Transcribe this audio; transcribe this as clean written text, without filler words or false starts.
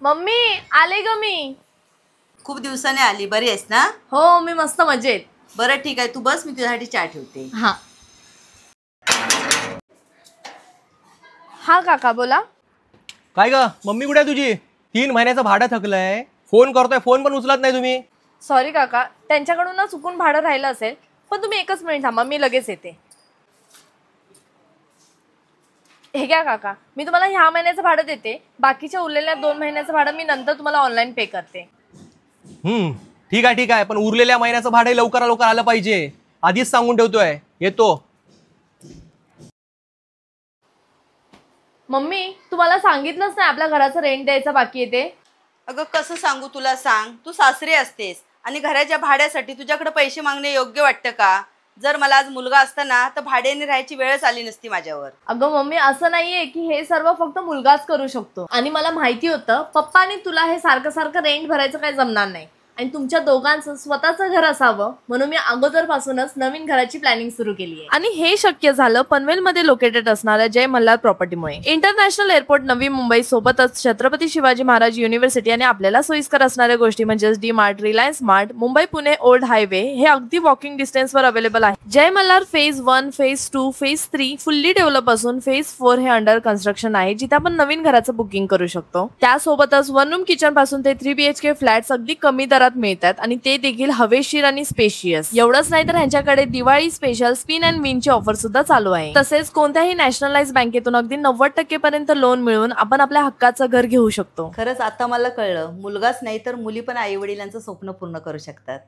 Mummy आले ग मी। खूप दिवसाने आली, बरी आहेस ना? हो मी मस्त मजेत। बरं ठीक आहे, तू बस, मी तुझ्यासाठी चहा ठेवते। हा हा काका बोला। काय ग मम्मी कुठे आहे तुझी? 3 महिन्याचं भाडं थकलंय, फोन करतोय फोन पण उचलत नाही तुम्ही। सॉरी काका, त्यांच्याकडून ना चुकून भाडं राहिलं असेल, पण तुम्ही एकच मिनिट थांबा, मी लगेच येते। हे घ्या काका, मी तुम्हाला ह्या महिन्याचं भाडं देते, बाकीच्या उरलेल्या 2 महिन्याचं भाडं मी नंतर तुम्हाला ऑनलाईन पे करते। ठीक आहे, पण उरलेल्या महिन्याचं भाडं लवकर लवकर आलं पाहिजे, आधीच सांगून ठेवतोय, येतो। मम्मी तुम्हाला सांगितलंच नाही आपल्या घराचं रेंट द्यायचं बाकी आहे ते। अगं कसं सांगू तुला, सांग, तू सासरी असतेस आणि घराच्या भाड्यासाठी तुझ्याकडे पैसे मागणे योग्य वाटतं का? जर मला आज मुलगा असता ना तर भाड्याने राहायची वेळच आली नसती माझ्यावर। अगं मम्मी असं नाहीये की हे सर्व फक्त मुलगाच करू शकतो, आणि मला माहिती होतं पप्पाने तुला हे सारखं सारखं रेंट भरायचं काही जमणार नाही, आणि तुमच्या दोघांचं स्वतःचं घर असावं म्हणून मी अगोदरपासूनच नवीन घराची प्लॅनिंग सुरू केली आहे। आणि हे शक्य झालं पनवेलमध्ये लोकेटेड असणाऱ्या जय मल्हार प्रॉपर्टीमुळे। इंटरनॅशनल एअरपोर्ट नवी मुंबई सोबतच छत्रपती शिवाजी महाराज युनिव्हर्सिटी आणि आपल्याला सोयीस्कर असणाऱ्या गोष्टी म्हणजेच D Mart, Reliance Mart, Mumbai Pune old highway हे अगदी वॉकिंग डिस्टन्सवर अवेलेबल आहे। Jai Malhar phase 1, phase 2, phase 3 fully develop असून फेज 4 हे अंडर कन्स्ट्रक्शन आहे, जिथे आपण नवीन घराचं बुकिंग करू शकतो। त्यासोबतच 1 रूम किचन पासून ते 3 BHK फ्लॅट्स अगदी कमी दरात मिळतात, आणि ते देखील हवेशीर आणि स्पेशियस। एवढंच नाही तर ह्यांच्याकडे Diwali special spin and win ची ऑफर सुद्धा चालू आहे। तसेच कोणत्याही नॅशनलाइज बँकेतून अगदी 90% पर्यंत लोन मिळून आपण आपल्या हक्काचं घर घेऊ शकतो। खरंच आता मला कळलं, मुलगाच नाही तर मुली पण आई वडिलांचं स्वप्न पूर्ण करू शकतात।